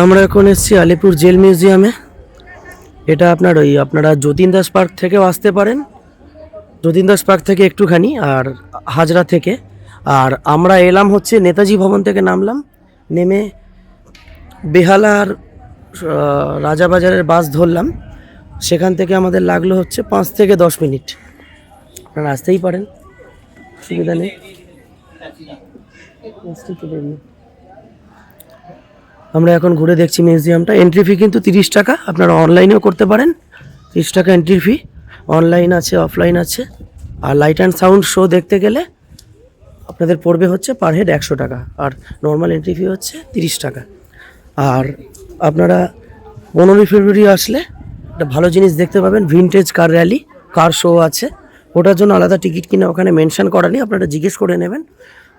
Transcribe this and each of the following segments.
আমরা এখন এসেছি আলিপুর জেল মিউজিয়ামে। এটা আপনারা যতীন দাস পার্ক থেকেও আসতে পারেন, যতীন দাস পার্ক থেকে একটুখানি, আর হাজরা থেকে। আর আমরা এলাম হচ্ছে নেতাজি ভবন থেকে নামলাম, নেমে বেহালার রাজাবাজারের বাস ধরলাম। সেখান থেকে আমাদের লাগলো হচ্ছে 5 থেকে 10 মিনিট। আপনারা আসতেই পারেন, অসুবিধা নেই। আমরা এখন ঘুরে দেখছি মিউজিয়ামটা। এন্ট্রি ফি কিন্তু 30 টাকা, আপনারা অনলাইনেও করতে পারেন। 30 টাকা এন্ট্রি ফি, অনলাইন আছে, অফলাইন আছে। আর লাইট অ্যান্ড সাউন্ড শো দেখতে গেলে আপনাদের পড়বে হচ্ছে পার হেড 100 টাকা, আর নর্মাল এন্ট্রি ফি হচ্ছে 30 টাকা। আর আপনারা 15ই ফেব্রুয়ারি আসলে একটা ভালো জিনিস দেখতে পাবেন, ভিনটেজ কার র্যালি, কার শো আছে। ওটার জন্য আলাদা টিকিট কিনে ওখানে মেনশন করা নেই, আপনারা জিজ্ঞেস করে নেবেন।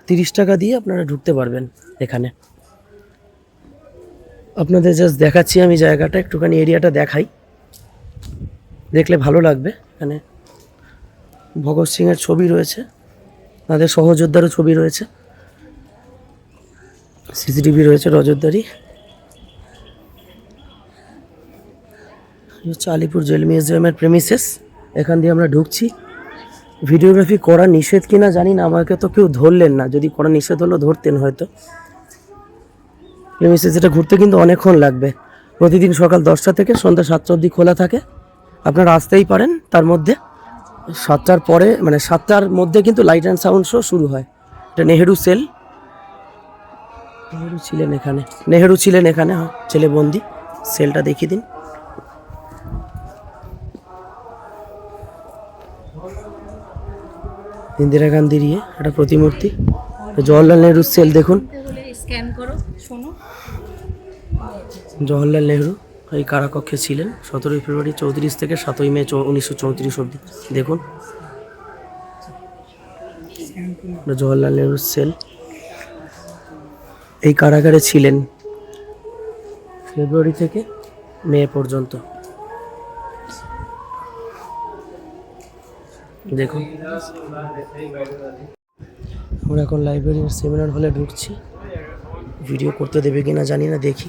30 টাকা দিয়ে আপনারা ঢুকতে পারবেন এখানে। আপনাদের জাস্ট দেখাচ্ছি আমি জায়গাটা, একটুখানি এরিয়াটা দেখাই, দেখলে ভালো লাগবে। এখানে ভগৎ সিংয়ের ছবি রয়েছে, তাদের সহযোদ্ধারও ছবি রয়েছে, সিসিটিভি রয়েছে নজরদারি। হচ্ছে আলিপুর জেল মিউজিয়ামের প্রেমিসেস। এখান দিয়ে আমরা ঢুকছি। ভিডিওগ্রাফি করা নিষেধ কিনা জানি না, আমাকে তো কেউ ধরলেন না, যদি করা নিষেধ হলো ধরতেন হয়তো। প্রেমিসেস এটা ঘুরতে কিন্তু অনেকক্ষণ লাগবে। প্রতিদিন সকাল 10টা থেকে সন্ধ্যা 7টা অবধি খোলা থাকে, আপনারা আসতেই পারেন। তার মধ্যে 7টার পরে, মানে 7টার মধ্যে কিন্তু লাইট অ্যান্ড সাউন্ড শো শুরু হয়। এটা নেহেরু সেল, নেহেরু ছিলেন এখানে, ছেলে বন্দি। সেলটা দেখিয়ে দিন। ইন্দিরা গান্ধীর একটা প্রতিমূর্তি। জওহরলাল নেহরুর সেল দেখুন, জওহরলাল নেহরু এই কারাকক্ষে ছিলেন 17ই ফেব্রুয়ারি 34 থেকে 7ই মে 1934 অবধি। দেখুন জওহরলাল নেহরুর সেল, এই কারাগারে ছিলেন ফেব্রুয়ারি থেকে মে পর্যন্ত। দেখুন আমরা এখন লাইব্রেরির সেমিনার হলে ঢুকছি। ভিডিও করতে দেবে কিনা জানি না, দেখি।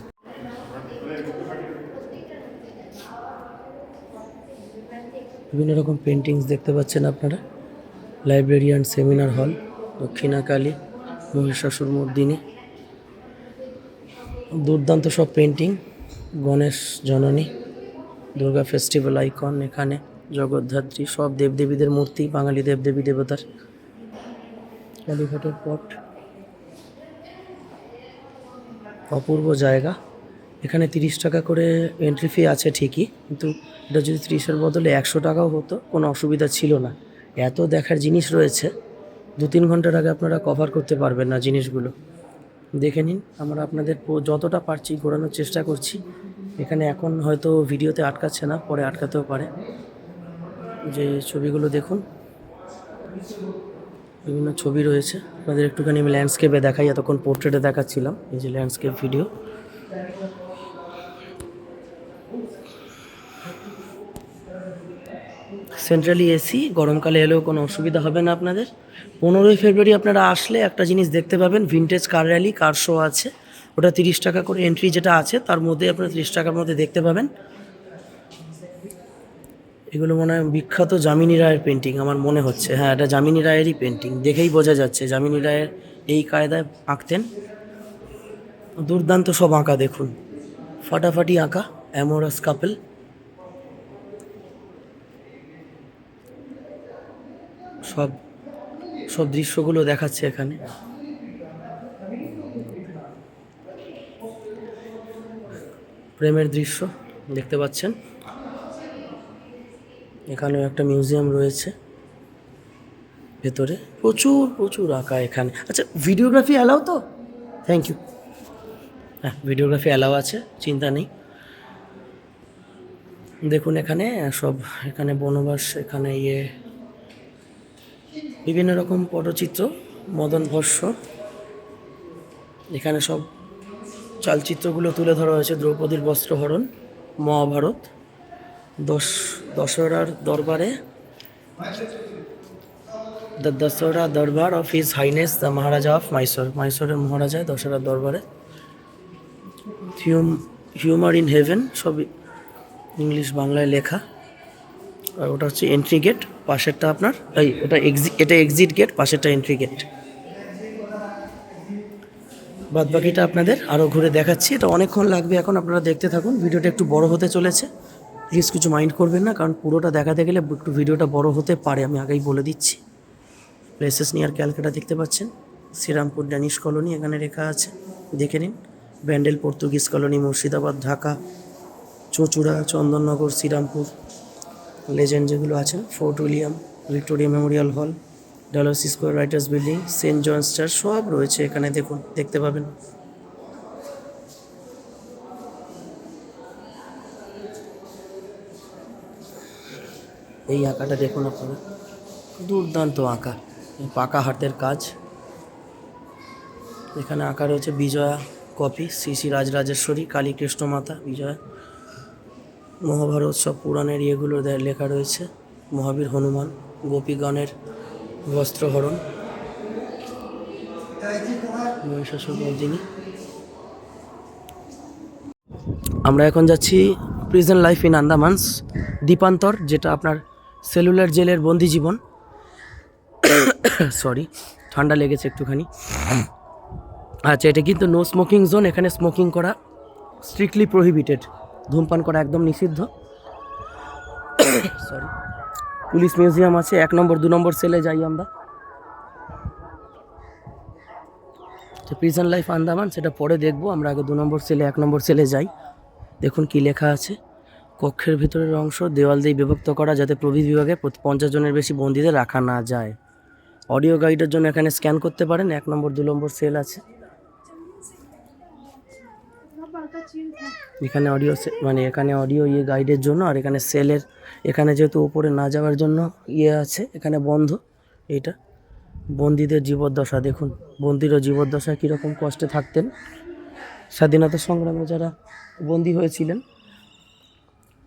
বিভিন্ন রকম পেন্টিংস দেখতে পাচ্ছেন আপনারা। Librarian seminar hall, Dakshinakali, Mahishasur Mardini, দুর্দান্ত সব পেন্টিং। গণেশ জননী, দুর্গা ফেস্টিভ্যাল আইকন, এখানে জগদ্ধাত্রী, সব দেবদেবীদের মূর্তি, বাঙালি দেবদেবী দেবতার। কালীঘাটের পট, অপূর্ব জায়গা। এখানে 30 টাকা করে এন্ট্রি ফি আছে ঠিকই, কিন্তু এটা যদি 30-এর বদলে 100 টাকাও হতো কোনো অসুবিধা ছিল না। এত দেখার জিনিস রয়েছে, 2-3 ঘন্টার আগে আপনারা কভার করতে পারবেন না জিনিসগুলো। দেখে নিন, আমরা আপনাদের যতটা পারছি ঘোরানোর চেষ্টা করছি। এখানে এখন হয়তো ভিডিওতে আটকাচ্ছে না, পরে আটকাতেও পারে। যে ছবিগুলো দেখুন, বিভিন্ন ছবি রয়েছে। আপনাদের একটুখানি আমি ল্যান্ডস্কেপে দেখাই, এতক্ষণ পোর্ট্রেটে দেখাচ্ছিলাম। এই যে ল্যান্ডস্কেপ ভিডিও। সেন্ট্রালি এসি, গরমকালে এলেও কোনো অসুবিধা হবে না আপনাদের। 15ই ফেব্রুয়ারি আপনারা আসলে একটা জিনিস দেখতে পাবেন, ভিনটেজ কার র্যালি, কার শো আছে। ওটা 30 টাকা করে এন্ট্রি যেটা আছে, তার মধ্যে আপনারা 30 টাকার মধ্যে দেখতে পাবেন। এগুলো মনে হয় বিখ্যাত যামিনী রায়ের পেন্টিং আমার মনে হচ্ছে। হ্যাঁ, এটা যামিনী রায়েরই পেন্টিং, দেখেই বোঝা যাচ্ছে যামিনী রায়ের এই কায়দায় আঁকতেন। দুর্দান্ত সব আঁকা দেখুন, ফাটাফাটি আঁকা, অ্যামোরাস কাপল। সব সব দৃশ্যগুলো দেখাচ্ছে এখানে। প্রেমের দৃশ্য দেখতে পাচ্ছেন। এখানেও একটা মিউজিয়াম রয়েছে ভেতরে, প্রচুর প্রচুর আঁকা এখানে। আচ্ছা, ভিডিওগ্রাফি অ্যালাও তো? Thank you. হ্যাঁ, ভিডিওগ্রাফি অ্যালাও আছে, চিন্তা নেই। দেখুন এখানে সব, এখানে বনবাস, এখানে বিভিন্ন রকম পটচিত্র, মদন ভস্য। এখানে সব চালচিত্রগুলো তুলে ধরা হয়েছে। দ্রৌপদীর বস্ত্রহরণ, মহাভারত, দশহরার দরবারে, the Dussehra Durbar of his highness the Maharaja of Mysore, মাইসোরের মহারাজা দশহরার দরবারে। হিউমার ইন হেভেন, সব ইংলিশ বাংলায় লেখা। আর ওটা হচ্ছে এন্ট্রি গেট, পাশেরটা আপনার এটা এক্সিট গেট, পাশেরটা এন্ট্রি গেট। বাদ বাকিটা আপনাদের আরও ঘুরে দেখাচ্ছি। এটা অনেকক্ষণ লাগবে, এখন আপনারা দেখতে থাকুন। ভিডিওটা একটু বড় হতে চলেছে, প্লিজ কিছু মাইন্ড করবেন না, কারণ পুরোটা দেখাতে গেলে একটু ভিডিওটা বড় হতে পারে, আমি আগেই বলে দিচ্ছি। প্লেসেস নিয়ার ক্যালকাটা দেখতে পাচ্ছেন, শ্রীরামপুর ড্যানিশ কলোনি এখানে লেখা আছে, দেখে নিন। ব্যান্ডেল পর্তুগিজ কলোনি, মুর্শিদাবাদ, ঢাকা, চুঁচুড়া, চন্দননগর, শ্রীরামপুর, লেজেন্ড যেগুলো আছেন, Fort William, Victoria Memorial Hall, Dalhousie Square, Writers' Building, saint John's church, সব রয়েছে এখানে, দেখুন, দেখতে পাবেন। এই আঁকাটা দেখুন আপনারা, দুর্দান্ত আঁকা, পাকা হাতের কাজ। এখানে আঁকা রয়েছে বিজয়া কপি, শ্রী শ্রী রাজরাজেশ্বরী, কালী কৃষ্ণ মাতা, বিজয়া, মহাভারত সব পুরাণের ইয়েগুলো লেখা রয়েছে, মহাবীর হনুমান, গোপীগণের বস্ত্রহরণ, মহিষাসুরমর্দিনী। আমরা এখন যাচ্ছি প্রিজন লাইফ ইন আন্দামানস, দ্বীপান্তর, যেটা আপনার সেলুলার জেলের বন্দি জীবন। সরি, ঠান্ডা লেগেছে একটুখানি। আচ্ছা, এটা কিন্তু নো স্মোকিং জোন, এখানে স্মোকিং করা স্ট্রিক্টলি প্রহিবিটেড, ধূমপান করা একদম নিষিদ্ধ। সরি, পুলিশ মিউজিয়াম আছে, 1 নম্বর 2 নম্বর সেলে যাই আমরা। প্রিজন লাইফ আন্দামান সেটা পরে দেখবো, আমরা আগে 2 নম্বর সেলে 1 নম্বর সেলে যাই। দেখুন কি লেখা আছে, কক্ষের ভিতরের অংশ দেওয়াল দিয়ে বিভক্ত করা, যাতে প্রবেশ বিভাগে 50 জনের বেশি বন্দীদের রাখা না যায়। অডিও গাইডের জন্য এখানে স্ক্যান করতে পারেন, 1 নম্বর 2 নম্বর সেল আছে। এখানে অডিও মানে এখানে অডিও গাইডের জন্য, আর এখানে সেলের, এখানে যেহেতু উপরে না যাওয়ার জন্য আছে, এখানে বন্ধ। এইটা বন্দীদের জীবদ্দশা, দেখুন বন্দীরও জীবদ্দশায় কীরকম কষ্টে থাকতেন। স্বাধীনতা সংগ্রামে যারা বন্দী হয়েছিলেন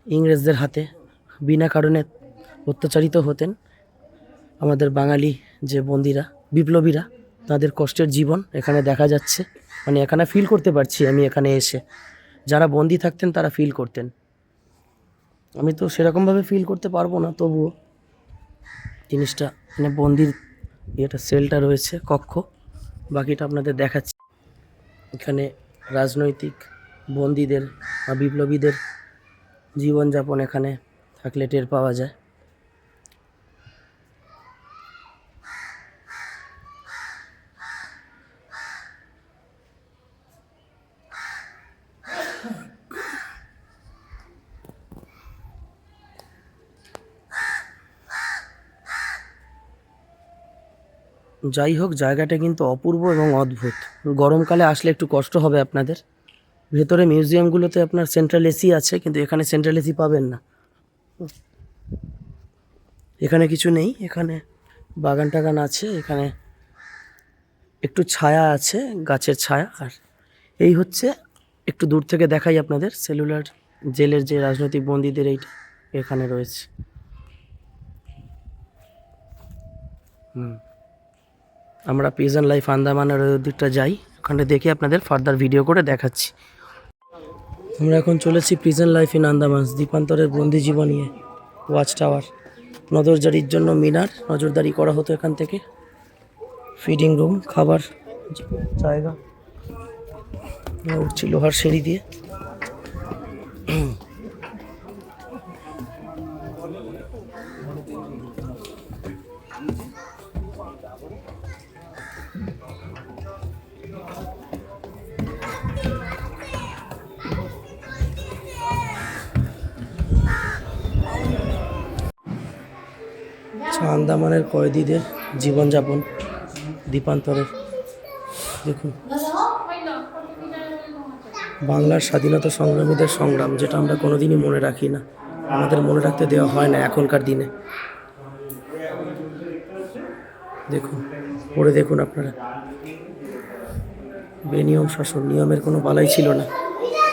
ইংরেজদের হাতে, বিনা কারণে অত্যাচারিত হতেন, আমাদের বাঙালি যে বন্দীরা, বিপ্লবীরা, তাদের কষ্টের জীবন এখানে দেখা যাচ্ছে। মানে এখানে ফিল করতে পারছি আমি, এখানে এসে যারা বন্দি থাকতেন তারা ফিল করতেন। আমি তো সেরকমভাবে ফিল করতে পারবো না, তবুও জিনিসটা, মানে বন্দির এটা সেলটা রয়েছে, কক্ষ, বাকিটা আপনাদের দেখাচ্ছি। এখানে রাজনৈতিক বন্দীদের বা বিপ্লবীদের জীবনযাপন এখানে থাকলে টের পাওয়া যায়। যাই হোক, জায়গাটা কিন্তু অপূর্ব এবং অদ্ভুত। গরমকালে আসলে একটু কষ্ট হবে আপনাদের। ভেতরে মিউজিয়ামগুলোতে আপনার সেন্ট্রাল এসি আছে, কিন্তু এখানে সেন্ট্রাল এসি পাবেন না, এখানে কিছু নেই। এখানে বাগান টাগান আছে, এখানে একটু ছায়া আছে, গাছের ছায়া। আর এই হচ্ছে, একটু দূর থেকে দেখাই আপনাদের, সেলুলার জেলের যে রাজনৈতিক বন্দীদের এইটা এখানে রয়েছে। আমরা প্রিজন লাইফ আন্দামানের ওই দিকটা যাই, ওখানে দেখে আপনাদের ফার্দার ভিডিও করে দেখাচ্ছি। আমরা এখন চলেছি প্রিজন লাইফ ইন আন্দামান, দ্বীপান্তরের বন্দি জীবন নিয়ে। ওয়াচ টাওয়ার, নজরদারির জন্য মিনার, নজরদারি করা হতো এখান থেকে। ফিডিং রুম, খাবার জায়গা, উঠছি লোহার সিঁড়ি দিয়ে। আন্দামানের কয়েদিদের জীবনযাপন, দ্বীপান্তরের, দেখুন বাংলার স্বাধীনতা সংগ্রামীদের সংগ্রাম, যেটা আমরা কোনোদিনই মনে রাখি না, আমাদের মনে রাখতে দেওয়া হয় না এখনকার দিনে। দেখুন, পড়ে দেখুন আপনারা, বেনিয়ম শাসন, নিয়মের কোনো বালাই ছিল না,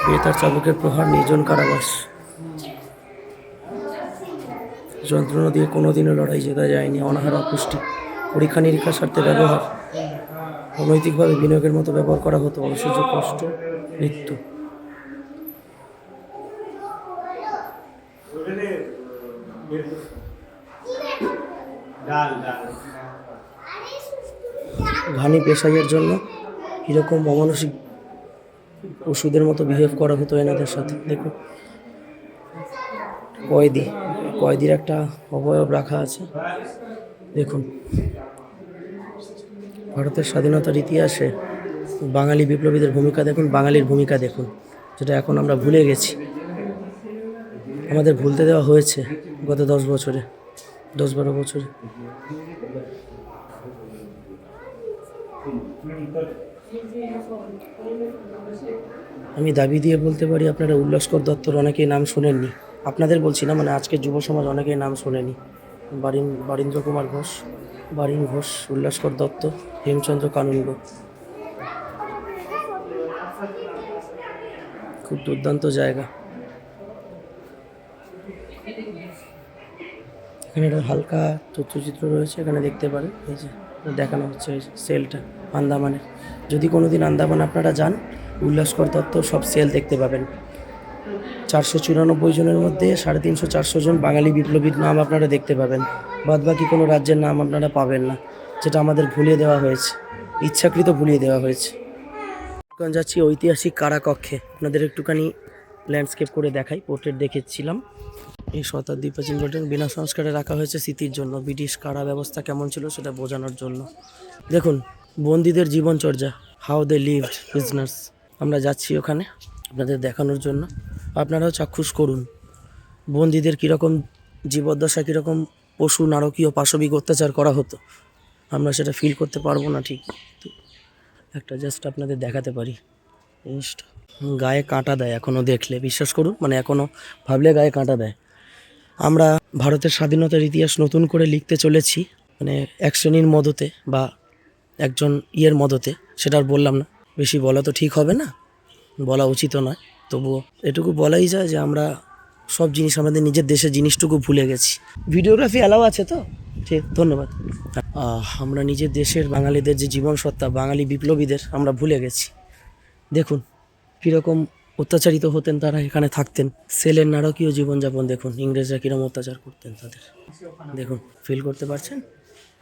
বেতার চাবুকের প্রহার, নির্জন কারাবাস, যন্ত্রণা দিয়ে কোনোদিনও লড়াই জেতা যায়নি, অনাহার, অপুষ্টি, পরীক্ষা নিরীক্ষার স্বার্থে ব্যবহার, অনৈতিকভাবে বিনিয়োগের মতো ব্যবহার করা হতো, অসহ্য কষ্ট, মৃত্যু। ঘানি পেশাইয়ের জন্য কীরকম অমানসিক ওষুধের মতো বিহেভ করা হতো এনাদের সাথে। দেখুন কয়েদির একটা অবয়ব রাখা আছে। দেখুন ভারতের স্বাধীনতার ইতিহাসে বাঙালি বিপ্লবীদের ভূমিকা দেখুন, বাঙালির ভূমিকা দেখুন, যেটা এখন আমরা ভুলে গেছি। আমাদের ভুলতে দেওয়া হয়েছে গত 10-12 বছরে। আমি দাবি দিয়ে বলতে পারি আপনারা উল্লাসকর দত্তর অনেকেই নাম শোনেননি। আপনাদের বলছি না, মানে আজকের যুব সমাজ অনেকেই নাম শোনেনি। বারীন্দ্র কুমার ঘোষ, বারীন ঘোষ, উল্লাসকর দত্ত, হেমচন্দ্র কানুনগো, খুব দুর্দান্ত জায়গা। এখানে একটা হালকা তথ্যচিত্র রয়েছে, এখানে দেখতে পারেন। এই যে দেখানো হচ্ছে সেলটা আন্দামানের। যদি কোনোদিন আন্দামান আপনারা যান, উল্লাসকর দত্ত সব সেল দেখতে পাবেন। 494 জনের মধ্যে 350-400 জন বাঙালি বিপ্লবীর নাম আপনারা দেখতে পাবেন। বাদবাকি কোনো রাজ্যের নাম আপনারা পাবেন না, যেটা আমাদের ভুলিয়ে দেওয়া হয়েছে, ইচ্ছাকৃত ভুলিয়ে দেওয়া হয়েছে। এখন যাচ্ছি ঐতিহাসিক কারাকক্ষে, আপনাদের একটুখানি ল্যান্ডস্কেপ করে দেখাই। পোর্ট্রেট দেখেছিলাম। এই শতাব্দী প্রাচীন ঘটনা বিনা সংস্কারে রাখা হয়েছে স্মৃতির জন্য। ব্রিটিশ কারা ব্যবস্থা কেমন ছিল সেটা বোঝানোর জন্য। দেখুন বন্দীদের জীবনচর্যা, হাউ দে লিভড প্রিজনার্স। আমরা যাচ্ছি ওখানে আপনাদের দেখানোর জন্য, আপনারাও চাক্ষুষ করুন বন্দীদের কীরকম জীবদ্দশা, কীরকম পশু নারকীয় পাশবিক অত্যাচার করা হতো। আমরা সেটা ফিল করতে পারবো না ঠিক, একটা জাস্ট আপনাদের দেখাতে পারি জিনিসটা। গায়ে কাঁটা দেয় এখনও দেখলে, বিশ্বাস করুন, মানে এখনও ভাবলে গায়ে কাঁটা দেয়। আমরা ভারতের স্বাধীনতার ইতিহাস নতুন করে লিখতে চলেছি, মানে এক শ্রেণীর মদতে বা একজন মদতে, সেটা আর বললাম না, বেশি বলা তো ঠিক হবে না, বলা উচিতও নয়। তবুও এটুকু বলাই যায় যে আমরা সব জিনিস, আমাদের নিজের দেশের জিনিসটুকু ভুলে গেছি। ভিডিওগ্রাফি অ্যালাউ আছে তো? ঠিক, ধন্যবাদ। আমরা নিজের দেশের বাঙালিদের যে জীবনসত্তা, বাঙালি বিপ্লবীদের আমরা ভুলে গেছি। দেখুন কীরকম অত্যাচারিত হতেন তারা, এখানে থাকতেন। সেলের নারকীয় জীবনযাপন দেখুন, ইংরেজরা কীরকম অত্যাচার করতেন তাদের। দেখুন, ফিল করতে পারছেন?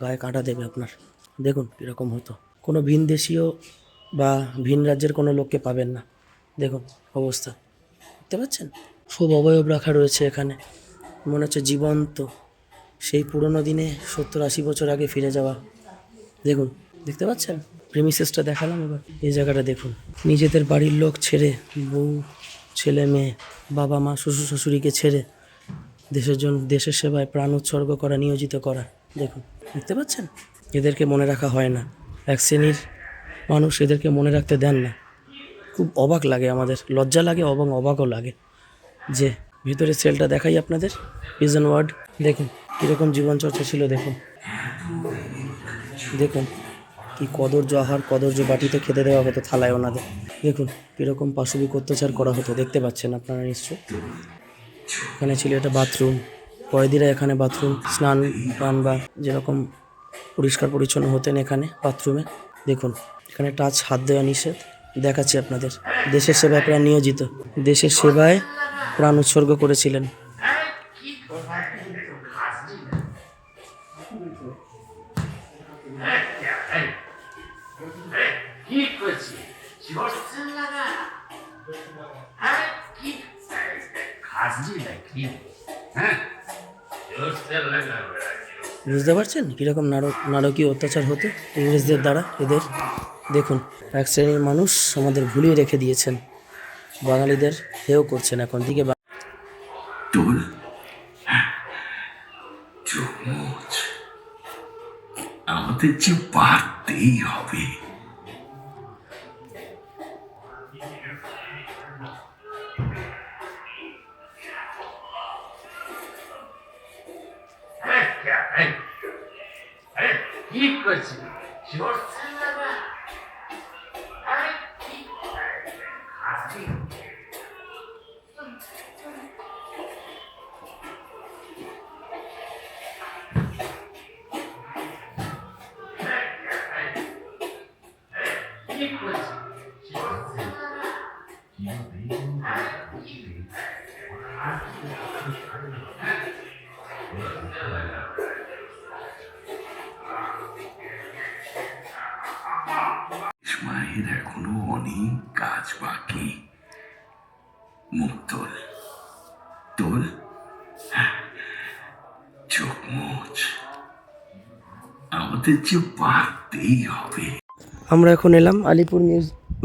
গায়ে কাঁটা দেবে আপনার। দেখুন কীরকম হতো। কোনো ভিন দেশীয় বা ভিন রাজ্যের কোনো লোককে পাবেন না। দেখুন অবস্থা, দেখতে পাচ্ছেন? সব অবয়ব রাখা রয়েছে এখানে, মনে হচ্ছে জীবন্ত, সেই পুরনো দিনে 70-80 বছর আগে ফিরে যাওয়া। দেখুন, দেখতে পাচ্ছেন? প্রেমিসেসটা দেখালাম, এবার এই জায়গাটা দেখুন। নিজেদের বাড়ির লোক ছেড়ে, বউ, ছেলে মেয়ে, বাবা মা, শ্বশুর শাশুড়িকে ছেড়ে দেশের জন্য, দেশের সেবায় প্রাণ উৎসর্গ করা, নিয়োজিত করা। দেখুন, দেখতে পাচ্ছেন? এদেরকে মনে রাখা হয় না, এক শ্রেণীর মানুষ এদেরকে মনে রাখতে দেন না। খুব অবাক লাগে, আমাদের লজ্জা লাগে এবং অবাকও লাগে। যে ভিতরে সেলটা দেখাই আপনাদের, প্রিজন ওয়ার্ড। দেখুন কীরকম জীবনচর্চা ছিল। দেখুন দেখুন কি কদর্য আহার, কদর্য বাটিতে খেতে দেওয়া হতো থালায় ওনাদের। দেখুন কীরকম পাশবিক অত্যাচার করা হতো, দেখতে পাচ্ছেন আপনারা নিশ্চয়। এখানে ছিল এটা বাথরুম, কয়েদিরা এখানে বাথরুম, স্নান টান বা যেরকম পরিষ্কার পরিচ্ছন্ন হতেন এখানে বাথরুমে। দেখুন এখানে টাচ, হাত দেওয়া নিষেধ। দেখাচ্ছি আপনাদের, দেশের সেবায় প্রাণ নিয়োজিত, দেশের সেবায় প্রাণ উৎসর্গ করেছিলেন। বুঝতে পারছেন কীরকম নারকীয় অত্যাচার হতো ইংরেজদের দ্বারা এদের। দেখুন এক শ্রেণীর মানুষ আমাদের ভুলিয়ে রেখে দিয়েছেন, বাঙালিদের হেয় করছেন এখন দিকে। আমাদের যে পারতেই হবে। কি করছি মায়ের এখনো অনেক কাজ বাকি। মুখ তোল, তোল, চোখ মুছ, আমাদের যে পারতেই হবে। আমরা এখন এলাম আলিপুর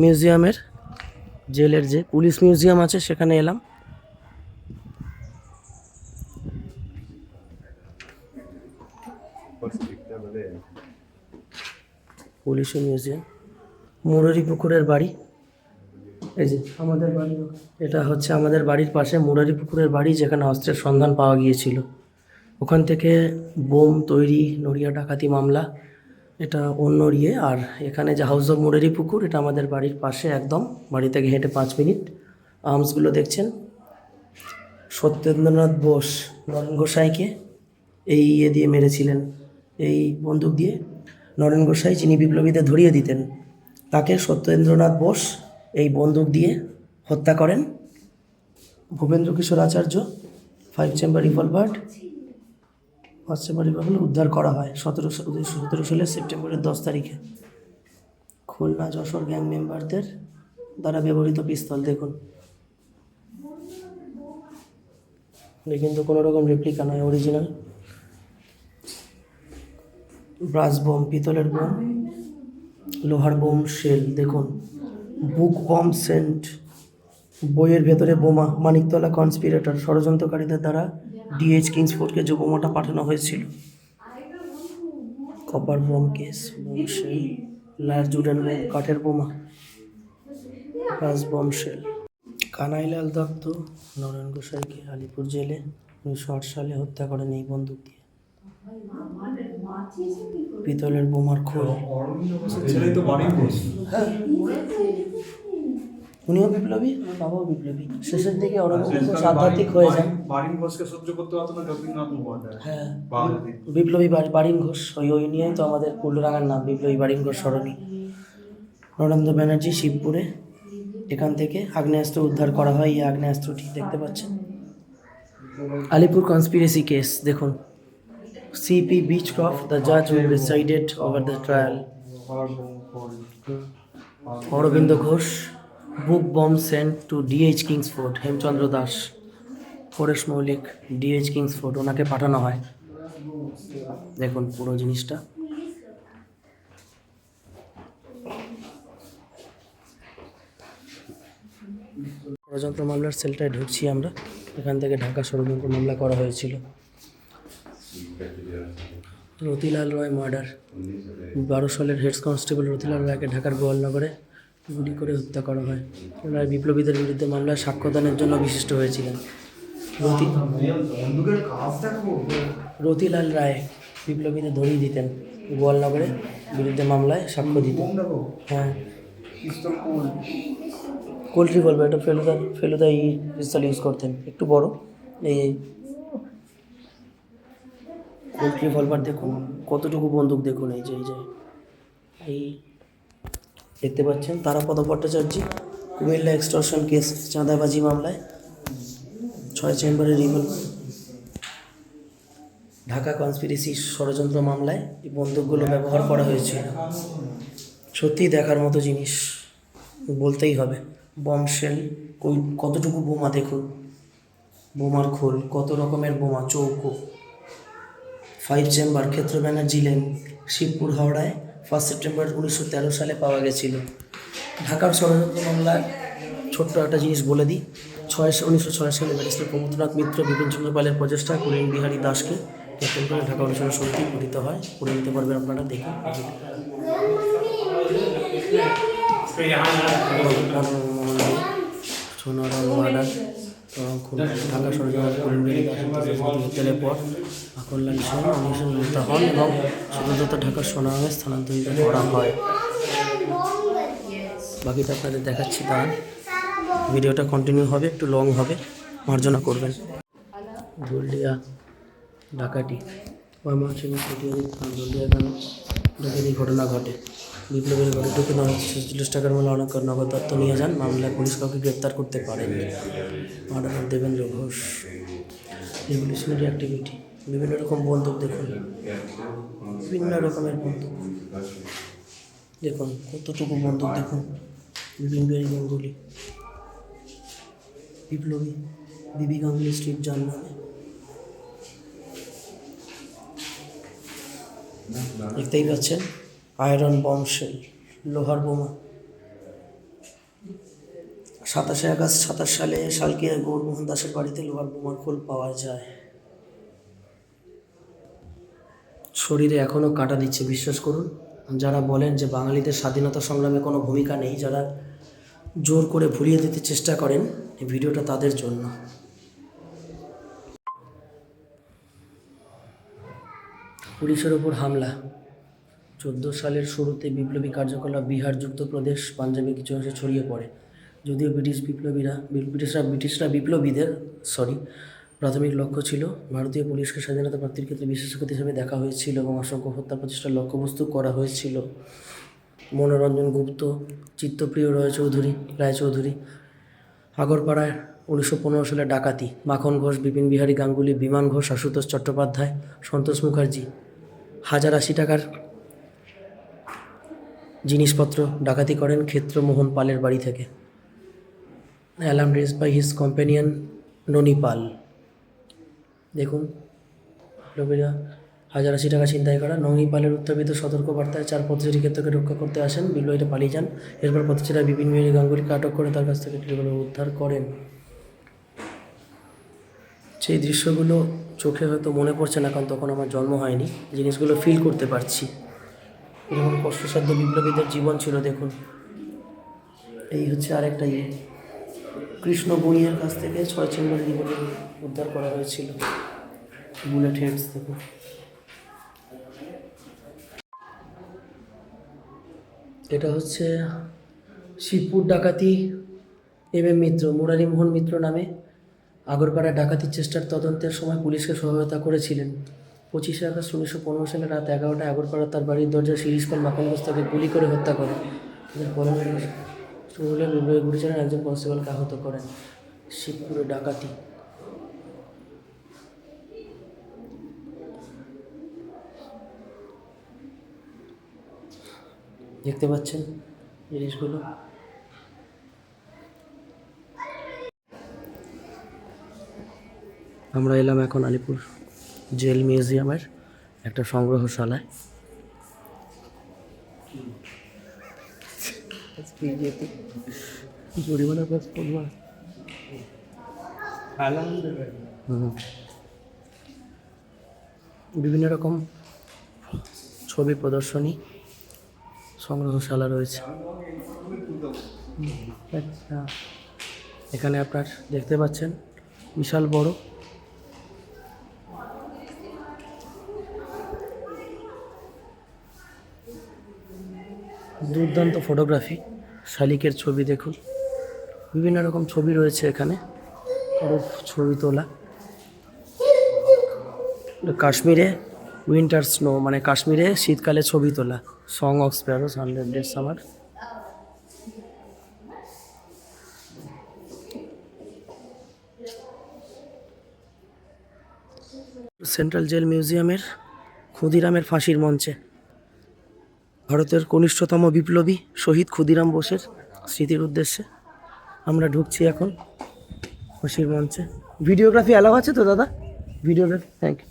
মিউজিয়ামের, জেলের যে পুলিশ মিউজিয়াম আছে সেখানে এলাম। পুলিশ মিউজিয়াম, মুরারি পুকুরের বাড়ি। এই যে আমাদের বাড়ি, এটা হচ্ছে আমাদের বাড়ির পাশে মুরারি পুকুরের বাড়ি, যেখানে অস্ত্রের সন্ধান পাওয়া গিয়েছিল। ওখান থেকে বোম তৈরি, নড়িয়া ডাকাতি মামলা, এটা অন্য ইয়ে। আর এখানে যে হাউস অফ মুরারি পুকুর, এটা আমাদের বাড়ির পাশে একদম, বাড়ি থেকে হেঁটে 5 মিনিট। আর্মসগুলো দেখছেন, সত্যেন্দ্রনাথ বোস নরেন গোসাইকে এই ইয়ে দিয়ে মেরেছিলেন, এই বন্দুক দিয়ে। নরেন গোসাই যিনি বিপ্লবীদের ধরিয়ে দিতেন, তাকে সত্যেন্দ্রনাথ বোস এই বন্দুক দিয়ে হত্যা করেন। ভূপেন্দ্র কিশোর আচার্য 5 চেম্বার রিভলভার উদ্ধার করা হয় 1717 সালের সেপ্টেম্বরের 10 তারিখে। খুলনা যশোর গ্যাং মেম্বারদের দ্বারা ব্যবহৃত পিস্তল দেখুন। এটা কিন্তু কোনো রকম রেপ্লিকা নয়, অরিজিনাল। ব্রাস বোম, পিতলের বোম, লোহার বোম, শেল দেখুন। বুক বম সেন্ট, বইয়ের ভেতরে বোমা, মানিকতলা কনস্পিরেটর, ষড়যন্ত্রকারীদের দ্বারা ডিএইচ কিংসফোর্ডকে যে বোমাটা পাঠানো হয়েছিল। Copper bomb case, bomb shell, large wooden bomb, কাঠের বোমা, brass bomb shell. Kanailal Dutta Naren গোসাইকে আলিপুর জেলে 1908 সালে হত্যা করেন এই বন্দুক দিয়ে। পিতলের বোমার খোল। হ্যাঁ, উনিও বিপ্লবী, আমার বাবাও বিপ্লবী। শেষের দিকে অরবিন্দ ঘোষ আধ্যাত্মিক হয়ে যান। বারিন ঘোষকে সহ্য করতে পারতো না যতীন্দ্রনাথ মুখোপাধ্যায়। হ্যাঁ, বিপ্লবী বারিন ঘোষ, ওই নিয়েই তো আমাদের কুলডাঙ্গার নাম, বিপ্লবী বারিন ঘোষ সরণি। নরেন্দ্র ব্যানার্জি শিবপুরে, এখান থেকে আগ্নেয়াস্ত্র উদ্ধার করা হয়। এই আগ্নেয়াস্ত্রটি দেখতে পাচ্ছেন। আলিপুর কনস্পিরেসি কেস দেখুন। সিপি বিচক্রফট, দ্য জাজ who presided over the trial. Aurobindo Ghosh, book bomb sent to DH Kingsford. Hemchandra Das, ফরেশ মৌলিক, ডিএইচ কিংসফোর্ড, ওনাকে পাঠানো হয়। দেখুন পুরো জিনিসটা। ষড়যন্ত্র মামলার সেলটায় ঢুকছি আমরা। এখান থেকে ঢাকা ষড়যন্ত্র মামলা করা হয়েছিল। রতিলাল রয় মার্ডার, 12 সালের হেড কনস্টেবল রতিলাল রায়কে ঢাকার গোয়ালনগরে গুলি করে হত্যা করা হয়। রায় বিপ্লবীদের বিরুদ্ধে মামলায় সাক্ষ্যদানের জন্য বিশিষ্ট হয়েছিলেন। রতিলাল রায় বিপ্লবীদের ধরিয়ে দিতেন, গোয়ালনগরে বিরুদ্ধে মামলায় সাক্ষ্য দিতেন। হ্যাঁ, কোল্ট্রি বলবো, এটা ফেলুদা এই পিস্তল ইউজ করতেন, একটু বড়। এই কোল্ট্রি ভলভার দেখুন, কতটুকু বন্দুক দেখুন। এই যে এই দেখতে পাচ্ছেন। তারাপদ ভট্টাচার্য, কুমিল্লা এক্সটর্শন কেস, চাঁদাবাজি মামলায় 6 চেম্বারের রিভলভার। ঢাকা কনস্পিরেসি ষড়যন্ত্র মামলায় এই বন্দুকগুলো ব্যবহার করা হয়েছিল। সত্যিই দেখার মতো জিনিস, বলতেই হবে। বম শেল, কতটুকু বোমা দেখুন, বোমার খোল, কত রকমের বোমা, চৌকো। 5 চেম্বার, ক্ষেত্র ব্যানার্জি লেন, শিবপুর, হাওড়ায় 1 সেপ্টেম্বর 1913 সালে পাওয়া গেছিল। ঢাকার ষড়যন্ত্র মামলায় ছোট্ট একটা জিনিস বলে দিই। 1906 সালে ব্যারিস্টার প্রমথনাথ মিত্র বিপিনচন্দ্র পালের প্রচেষ্টায় কুলীন বিহারী দাসকে ক্যাপ্টেন করে ঢাকা অনুসরণ সমিতি গঠিত হয়। পড়ে নিতে পারবেন আপনারা, দেখুন। সোনারাম মার্ডার, ঢাকা ষড়যন্ত্র হত্যার পর আকরলাল সেন অনিশ্চিত হন এবং সদরদত্ত ঢাকার সোনারামে স্থানান্তরিত করা হয়। বাকিটা আপনাদের দেখাচ্ছি, তার ভিডিওটা কন্টিনিউ হবে, একটু লং হবে, মার্জনা করবেন। গোল্ডিয়া ডাকাতি, ময়মনসিংহ চটিয়াদি দলিয়া গান ডাকাতি ঘটনা ঘটে। বিপ্লবের ঘরে ঢুকে 946 টাকার মূল্য অনেক নগদ তথ্য নিয়ে যান। মামলায় পুলিশ কাউকে গ্রেপ্তার করতে পারেনি। Murder Debendra Ghosh. Revolutionary activity, বিভিন্ন রকম বন্দুক দেখুন, বিভিন্ন রকমের বন্দুক দেখুন, কতটুকু বন্দুক দেখুন, বিপিন বিহারী গাঙ্গুলি বিপ্লবী, বিবি গাঙ্গুলি স্ট্রিট যার নামে। দেখতেই পাচ্ছেন আয়রন বম শেল, লোহার বোমা। 27 আগস্ট 27 সালে সালকিয়ায় গৌরমোহন দাসের বাড়িতে লোহার বোমার খোল পাওয়া যায়। শরীরে এখনও কাঁটা দিচ্ছে, বিশ্বাস করুন। যারা বলেন যে বাঙালিদের স্বাধীনতা সংগ্রামে কোনো ভূমিকা নেই, যারা জোর করে ভুলিয়ে দিতে চেষ্টা করেন, এই ভিডিওটা তাদের জন্য। পুলিশের ওপর হামলা। 14 সালের শুরুতে বিপ্লবী কার্যকলাপ বিহার, যুক্তপ্রদেশ, পাঞ্জাবে কিছু অংশে ছড়িয়ে পড়ে। যদিও ব্রিটিশরা বিপ্লবীদের প্রাথমিক লক্ষ্য ছিল, ভারতীয় পুলিশকে স্বাধীনতা প্রাপ্তির ক্ষেত্রে বিশেষজ্ঞ হিসেবে দেখা হয়েছিল এবং অসংখ্য হত্যা প্রচেষ্টার লক্ষ্যবস্তু করা হয়েছিল। মনোরঞ্জন গুপ্ত, চিত্তপ্রিয় রায়চৌধুরী। আগরপাড়ায় 1915 সালে ডাকাতি। মাখন ঘোষ, বিপিন বিহারী গাঙ্গুলি, বিমান ঘোষ, আশুতোষ চট্টোপাধ্যায়, সন্তোষ মুখার্জি 1080 টাকার জিনিসপত্র ডাকাতি করেন ক্ষেত্রমোহন পালের বাড়ি থেকে। Alarm raised by his companion Noni Pal. দেখুন, লোকেরা 1080 টাকা ছিনতাই করা। ননি পালের উত্থাপিত সতর্কবার্তায় 4 পথচারী ক্ষেত্রকে রক্ষা করতে আসেন। বিপ্লবীরা পালিয়ে যান। এরপর পথচারীরা বিপিন বিহারী গাঙ্গুলিকে আটক করে তার কাছ থেকে ট্রিগুলো উদ্ধার করেন। সেই দৃশ্যগুলো চোখে হয়তো মনে পড়ছে না, কারণ তখন আমার জন্ম হয়নি। জিনিসগুলো ফিল করতে পারছি। এরকম কষ্টসাধ্য বিপ্লবীদের জীবন ছিল দেখুন। এই হচ্ছে আরেকটা কৃষ্ণ বুনিয়ার কাছ থেকে 6 চেম্বারের রিভলভার উদ্ধার করা হয়েছিল। বুলেট হেডস দেখুন। এটা হচ্ছে শিবপুর ডাকাতি। MM মিত্র, মুরারিমোহন মিত্র নামে আগরপাড়া ডাকাতির চেষ্টার তদন্তের সময় পুলিশকে সহায়তা করেছিলেন। 25 আগস্ট 1915 সালে রাত 11টায় আগরপাড়া তার বাড়ির দরজায় শিরিষ পাল মাখন ঘোষ তাকে গুলি করে হত্যা করেন। বিপ্লবী গুলিচালন একজন কনস্টেবলকে আহত করেন। শিবপুরে ডাকাতি। দেখতে পাচ্ছেন জিনিসগুলো। আমরা এলাম এখন আলিপুর জেল মিউজিয়ামের একটা সংগ্রহশালায়। বিভিন্ন রকম ছবি প্রদর্শনী সংগ্রহশালা রয়েছে। এখানে আপনার দেখতে পাচ্ছেন বিশাল বড় দুর্দান্ত ফটোগ্রাফি, শালিকের ছবি দেখুন। বিভিন্ন রকম ছবি রয়েছে এখানে, ছবি তোলা। কাশ্মীরে উইন্টার স্নো, মানে কাশ্মীরে শীতকালে ছবি তোলা। Song of sparrows, 100 days summer. Central jail মিউজিয়ামের ক্ষুদিরামের ফাঁসির মঞ্চে ভারতের কনিষ্ঠতম বিপ্লবী শহীদ ক্ষুদিরাম বোসের স্মৃতির উদ্দেশ্যে আমরা ঢুকছি এখন ফাঁসির মঞ্চে। ভিডিওগ্রাফি অ্যালাউ আছে তো দাদা? Videography, thank you.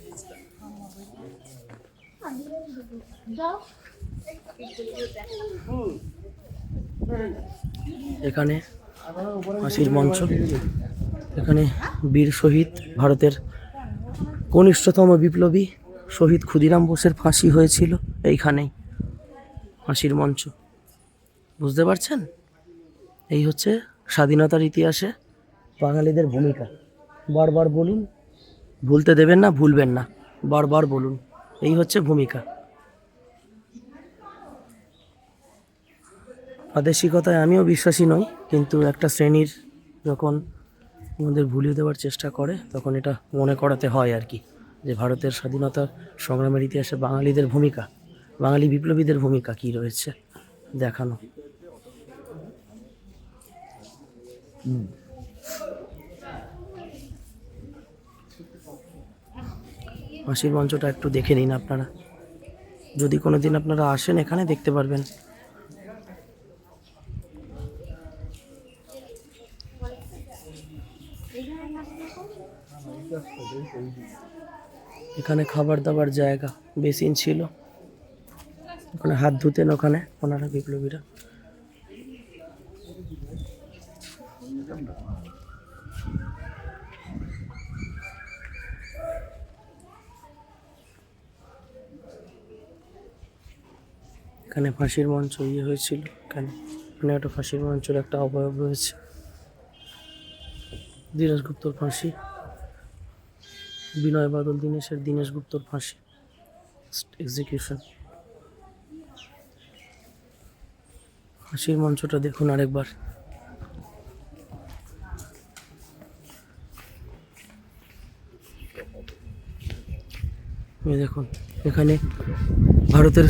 এখানে ফাঁসির মঞ্চ, এখানে বীর শহীদ ভারতের কনিষ্ঠতম বিপ্লবী শহীদ ক্ষুদিরাম বোসের ফাঁসি হয়েছিল এইখানেই, ফাঁসির মঞ্চ। বুঝতে পারছেন? এই হচ্ছে স্বাধীনতার ইতিহাসে বাঙালিদের ভূমিকা। বারবার বলুন, ভুলতে দেবেন না, ভুলবেন না, বারবার বলুন, এই হচ্ছে ভূমিকা। প্রাদেশিকতায় আমিও বিশ্বাসী নই, কিন্তু একটা শ্রেণীর যখন আমাদের ভুলিয়ে দেওয়ার চেষ্টা করে তখন এটা মনে করাতে হয় আর কি। যে ভারতের স্বাধীনতা সংগ্রামের ইতিহাসে বাঙালিদের ভূমিকা, বাঙালি বিপ্লবীদের ভূমিকা কী রয়েছে দেখানো। ফাঁসির মঞ্চটা একটু দেখে নিন আপনারা, যদি কোনো দিন আপনারা আসেন এখানে দেখতে পারবেন। এখানে খাবার দাবার জায়গা, বেসিন ছিল, ওখানে হাত ধুতেন ওখানে ওনারা বিপ্লবীরা। এখানে ফাঁসির মঞ্চ হয়েছিল, এখানে একটা ফাঁসির মঞ্চের একটা অবয়ব রয়েছে। দীনেশ গুপ্তর ফাঁসি, বিনয় বাদল দীনেশের দীনেশ গুপ্তর ফাঁসি এক্সিকিউশন। ফাঁসির মঞ্চটা দেখুন আরেকবার। এই দেখুন, এখানে ভারতের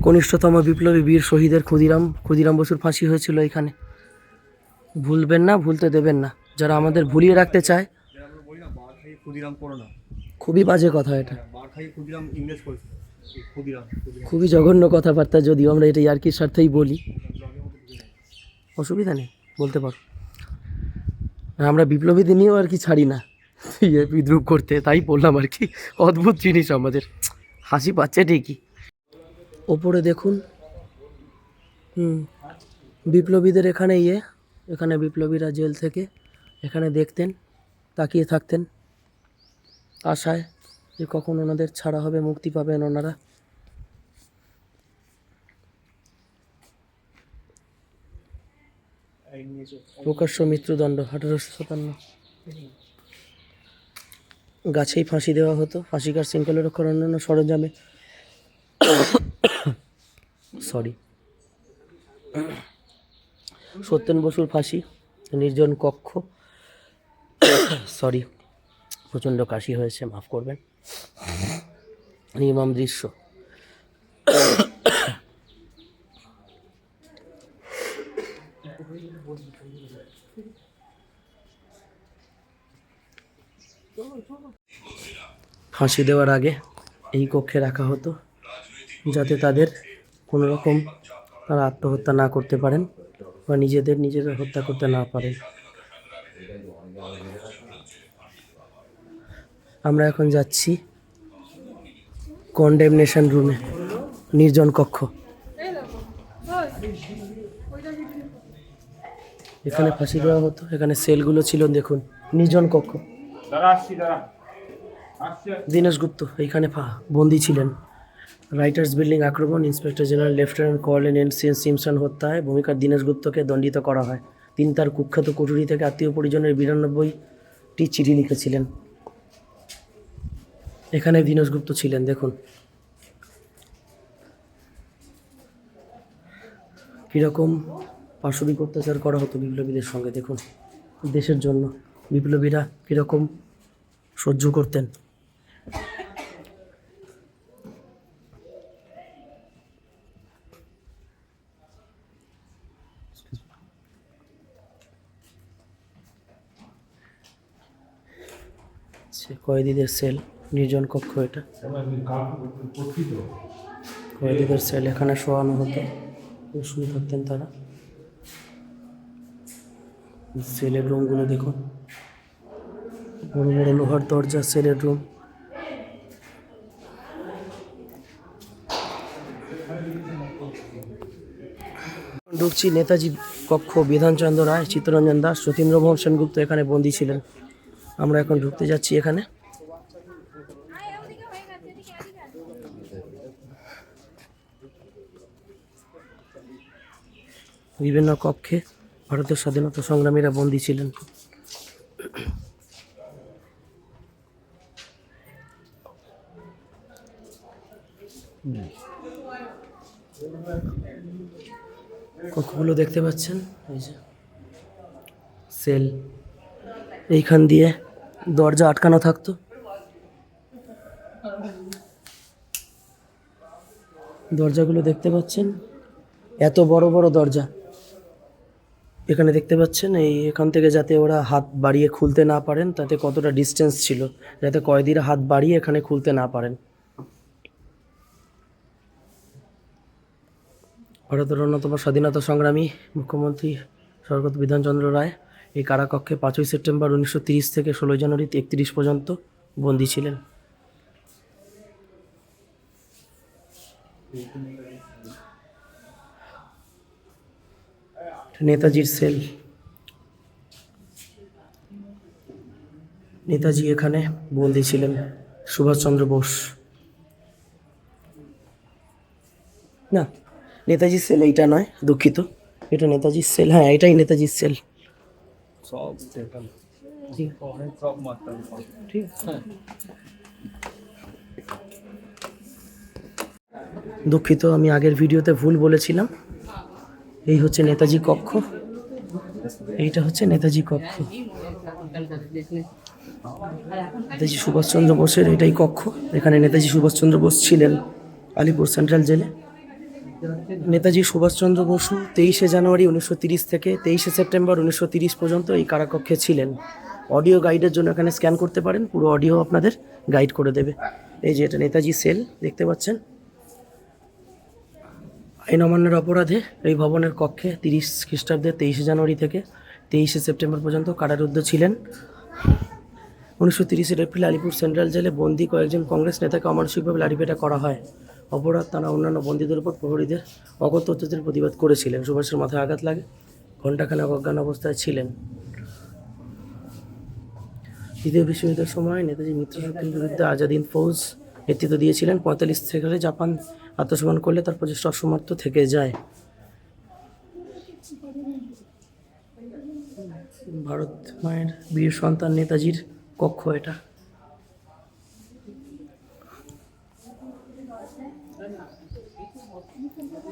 কনিষ্ঠতম বিপ্লবী বীর শহীদের ক্ষুদিরাম বসুর ফাঁসি হয়েছিল এখানে। ভুলবেন না, ভুলতে দেবেন না। যারা আমাদের ভুলিয়ে রাখতে চায়, খুবই বাজে কথা এটা, খুবই জঘন্য কথাবার্তা। যদিও আমরা এটা ইয়ার্কির স্বার্থেই বলি, অসুবিধা নেই, বলতে পারো। আমরা বিপ্লবীদের নিয়েও আর কি ছাড়ি না বিদ্রুপ করতে, তাই বললাম আর কি। অদ্ভুত জিনিস, আমাদের হাসি পাচ্ছে ঠিকই। ওপরে দেখুন, বিপ্লবীদের এখানে এখানে বিপ্লবীরা জেল থেকে এখানে দেখতেন, তাকিয়ে থাকতেন আশায় যে কখন ওনাদের ছাড়া হবে, মুক্তি পাবেন ওনারা। প্রকাশ্য মৃত্যুদণ্ড 1857। গাছেই ফাঁসি দেওয়া হতো। ফাঁসিকার শৃঙ্খলা রক্ষার অন্যান্য সরঞ্জামে সত্যেন বসুর ফাঁসি, নির্জন কক্ষ। প্রচণ্ড কাশি হয়েছে, মাফ করবেন। নির্মম দৃশ্য। ফাঁসি দেওয়ার আগে এই কক্ষে রাখা হতো, যাতে তাদের কোনো রকম তারা আত্মহত্যা না করতে পারেন বা নিজেরা হত্যা করতে না পারেন। আমরা এখন যাচ্ছি কন্ডেমনেশন রুমে, নির্জন কক্ষ। এখানে ফাঁসি দেওয়া হতো, এখানে সেলগুলো ছিল, দেখুন, নির্জন কক্ষ। দীনেশ গুপ্ত এইখানে বন্দী ছিলেন। রাইটার্স বিল্ডিং আক্রমণ, inspector general lieutenant colonel N Simpson হত্যায় ভূমিকার দীনেশ গুপ্তকে দণ্ডিত করা হয়। তিনি তার কুখ্যাত কুঠুরি থেকে আত্মীয় পরিজনের 92টি চিঠি লিখেছিলেন। এখানে দীনেশ গুপ্ত ছিলেন, দেখুন কীরকম পাশবিক অত্যাচার করা হতো বিপ্লবীদের সঙ্গে। দেখুন, দেশের জন্য বিপ্লবীরা কীরকম সহ্য করতেন। কয়েদিদের সেল, নির্জন কক্ষ এটা। কয়েদিদের সেল, এখানে শোয়ানো হতো, শুয়ে থাকতেন তারা। সেলের রুমগুলো দেখুন, বড় বড় লোহার দরজা, সেলের রুম। ঢুকছি নেতাজি কক্ষ। বিধানচন্দ্র রায়, চিত্তরঞ্জন দাস, সতীন্দ্রমোহন সেনগুপ্ত এখানে বন্দী ছিলেন। আমরা এখন ঢুকতে যাচ্ছি এখানে। বিভিন্ন কক্ষে ভারতের স্বাধীনতা সংগ্রামীরা বন্দী ছিলেন। কক্ষগুলো দেখতে পাচ্ছেন, এই যে সেল। এইখান দিয়ে দরজা আটকানো থাকতো, দরজাগুলো দেখতে পাচ্ছেন, এত বড় বড় দরজা। এখানে দেখতে পাচ্ছেন এই এখান থেকে যাতে ওরা হাত বাড়িয়ে খুলতে না পারেন, তাতে কতটা ডিস্টেন্স ছিল, যাতে কয়েদিরা হাত বাড়িয়ে এখানে খুলতে না পারেন। ভারতের অন্যতম স্বাধীনতা সংগ্রামী মুখ্যমন্ত্রী স্বর্গত বিধানচন্দ্র রায় এই কারাকক্ষে 5ই সেপ্টেম্বর 1930 থেকে 16 জানুয়ারি 31 পর্যন্ত বন্দী ছিলেন। নেতাজির সেল। নেতাজি এখানে বন্দী ছিলেন, সুভাষচন্দ্র বোস। না, নেতাজির সেল এইটা নয়, দুঃখিত, এটা নেতাজির সেল। হ্যাঁ, এটাই নেতাজির সেল। সব টোটাল ঠিক অনেক সব মাত্রা ঠিক আছে। দুঃখিত, আমি আগের ভিডিওতে ভুল বলেছিলাম। এই হচ্ছে নেতাজি কক্ষ, এইটা হচ্ছে নেতাজি কক্ষ। নেতাজি সুভাষচন্দ্র বোসের এটাই কক্ষ। এখানে নেতাজি সুভাষচন্দ্র বোস ছিলেন আলিপুর সেন্ট্রাল জেলে। নেতাজি সুভাষচন্দ্র বসু 23শে জানুয়ারি 1930 থেকে 23শে সেপ্টেম্বর 1930 পর্যন্ত এই কারাকক্ষে ছিলেন। অডিও গাইডের জন্য এখানে স্ক্যান করতে পারেন, পুরো অডিও আপনাদের গাইড করে দেবে। এই যে এটা নেতাজি সেল দেখতে পাচ্ছেন। আইন অমান্যের অপরাধে এই ভবনের কক্ষে 30 খ্রিস্টাব্দের 23শে জানুয়ারি থেকে 23শে সেপ্টেম্বর পর্যন্ত কারারুদ্ধ ছিলেন। 1930 এপ্রিল আলিপুর সেন্ট্রাল জেলে বন্দী কয়েকজন কংগ্রেস নেতাকে অমানসিকভাবে লাঠিপেটা করা হয়। অপরাধ তারা অন্যান্য বন্দীদের উপর প্রহরীদের অকথ্য অত্যাচারের প্রতিবাদ করেছিলেন। সুভাষের মাথায় আঘাত লাগে, ঘণ্টাখানেক অজ্ঞান অবস্থায় ছিলেন। দ্বিতীয় বিশ্বযুদ্ধের সময় নেতাজি মিত্রশক্তির বিরুদ্ধে আজাদ হিন্দ ফৌজ নেতৃত্ব দিয়েছিলেন। 45 থেকে জাপান আত্মসমর্পণ করলে তার প্রচেষ্টা অসমর্থ থেকে যায়। ভারত মায়ের বীর সন্তান নেতাজির কক্ষ এটা।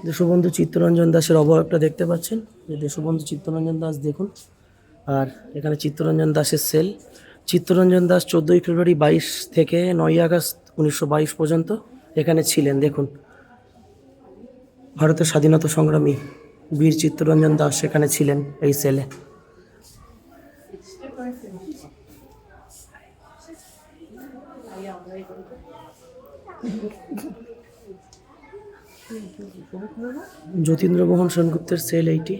দেশবন্ধু চিত্তরঞ্জন দাসের অবয়বটা দেখতে পাচ্ছেন, যে দেশবন্ধু চিত্তরঞ্জন দাস দেখুন। আর এখানে চিত্তরঞ্জন দাসের সেল। চিত্তরঞ্জন দাস 14ই ফেব্রুয়ারি 22 থেকে 9ই আগস্ট 1922 পর্যন্ত এখানে ছিলেন। দেখুন, ভারতের স্বাধীনতা সংগ্রামী বীর চিত্তরঞ্জন দাস এখানে ছিলেন এই সেলে। যতীন্দ্রমোহন সেনগুপ্তের সেল এইটি।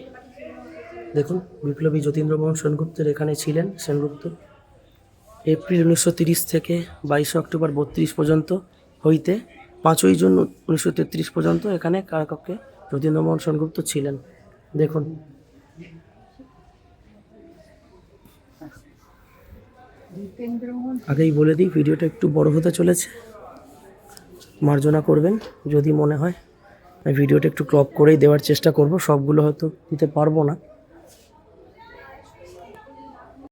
দেখুন, বিপ্লবী যতীন্দ্রমোহন সেনগুপ্তের এখানে ছিলেন সেনগুপ্ত। এপ্রিল 1930 থেকে 22 অক্টোবর 32 পর্যন্ত হইতে 5ই জুন 1933 পর্যন্ত এখানে কারাকক্ষে যতীন্দ্রমোহন সেনগুপ্ত ছিলেন। দেখুন, আগেই বলে দিই ভিডিওটা একটু বড় হতে চলেছে, মার্জনা করবেন যদি মনে হয়। ভিডিওটা একটু ক্রপ করেই দেওয়ার চেষ্টা করব, সবগুলো হয়তো দিতে পারবো না।